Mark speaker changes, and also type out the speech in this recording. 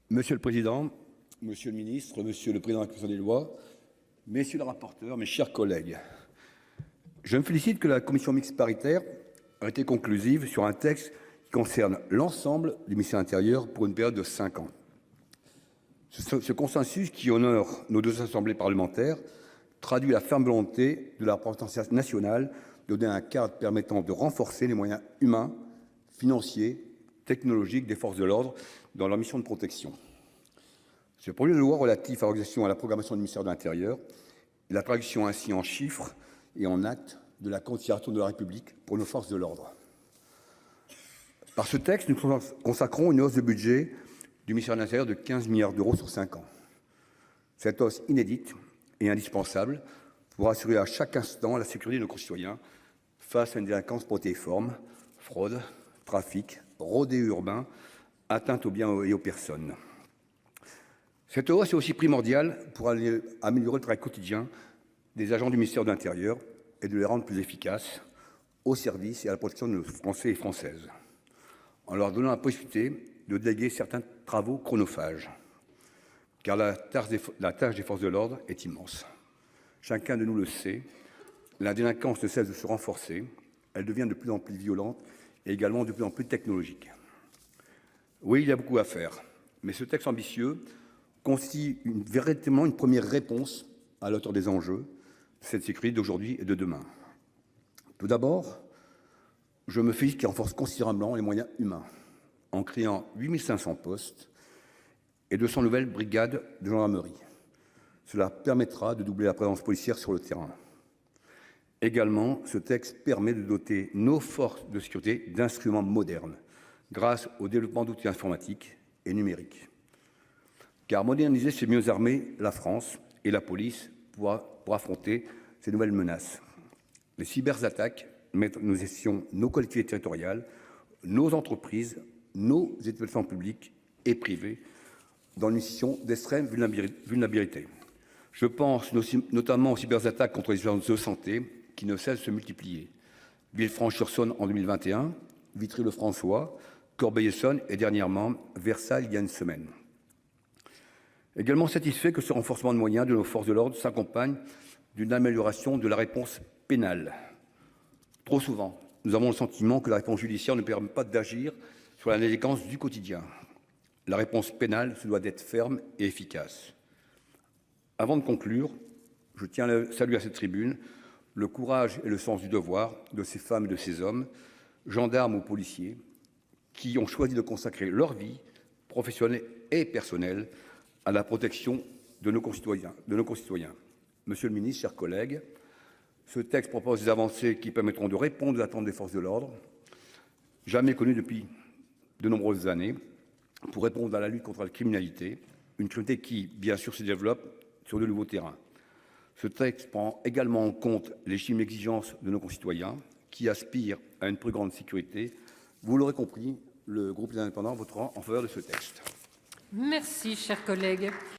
Speaker 1: Monsieur le président, monsieur le ministre, monsieur le président de la commission des lois, messieurs les rapporteurs, mes chers collègues, je me félicite que la commission mixte paritaire ait été conclusive sur un texte qui concerne l'ensemble du ministère de l'Intérieur pour une période de 5 ans. Ce consensus qui honore nos deux assemblées parlementaires traduit la ferme volonté de la représentation nationale de donner un cadre permettant de renforcer les moyens humains, financiers, technologiques des forces de l'ordre dans leur mission de protection. Ce projet de loi relatif à l'organisation et à la programmation du ministère de l'Intérieur est la traduction ainsi en chiffres et en actes de la considération de la République pour nos forces de l'ordre. Par ce texte, nous consacrons une hausse de budget du ministère de l'Intérieur de 15 milliards d'euros sur 5 ans. Cette hausse inédite et indispensable pour assurer à chaque instant la sécurité de nos concitoyens face à une délinquance protéiforme, fraude, trafic, rodéo urbain, atteinte aux biens et aux personnes. Cette hausse est aussi primordiale pour améliorer le travail quotidien des agents du ministère de l'Intérieur et de les rendre plus efficaces au service et à la protection de nos Français et Françaises, en leur donnant la possibilité de déléguer certains travaux chronophages. Car la tâche des forces de l'ordre est immense. Chacun de nous le sait, la délinquance ne cesse de se renforcer, elle devient de plus en plus violente et également de plus en plus technologique. Oui, il y a beaucoup à faire, mais ce texte ambitieux constitue véritablement une première réponse à la hauteur des enjeux de cette sécurité d'aujourd'hui et de demain. Tout d'abord, je me félicite qu'il renforce considérablement les moyens humains en créant 8500 postes et 200 nouvelles brigades de gendarmerie. Cela permettra de doubler la présence policière sur le terrain. Également, ce texte permet de doter nos forces de sécurité d'instruments modernes grâce au développement d'outils informatiques et numériques. Car moderniser, c'est mieux armer la France et la police pour affronter ces nouvelles menaces. Les cyberattaques mettent nos gestions, nos collectivités territoriales, nos entreprises, nos établissements publics et privés dans une situation d'extrême vulnérabilité. Je pense notamment aux cyberattaques contre les urgences de santé qui ne cessent de se multiplier. Villefranche-sur-Saône en 2021, Vitry-le-François, Corbeil-Essonnes et dernièrement Versailles il y a une semaine. Également satisfait que ce renforcement de moyens de nos forces de l'ordre s'accompagne d'une amélioration de la réponse pénale. Trop souvent, nous avons le sentiment que la réponse judiciaire ne permet pas d'agir sur la délinquance du quotidien. La réponse pénale se doit d'être ferme et efficace. Avant de conclure, je tiens à saluer à cette tribune le courage et le sens du devoir de ces femmes et de ces hommes, gendarmes ou policiers, qui ont choisi de consacrer leur vie professionnelle et personnelle à la protection de nos concitoyens. Monsieur le ministre, chers collègues, ce texte propose des avancées qui permettront de répondre aux attentes des forces de l'ordre, jamais connues depuis de nombreuses années, pour répondre à la lutte contre la criminalité, une criminalité qui, bien sûr, se développe sur de nouveaux terrains. Ce texte prend également en compte les légitimes exigences de nos concitoyens qui aspirent à une plus grande sécurité. Vous l'aurez compris, le groupe Les Indépendants votera en faveur de ce texte.
Speaker 2: Merci, cher collègue.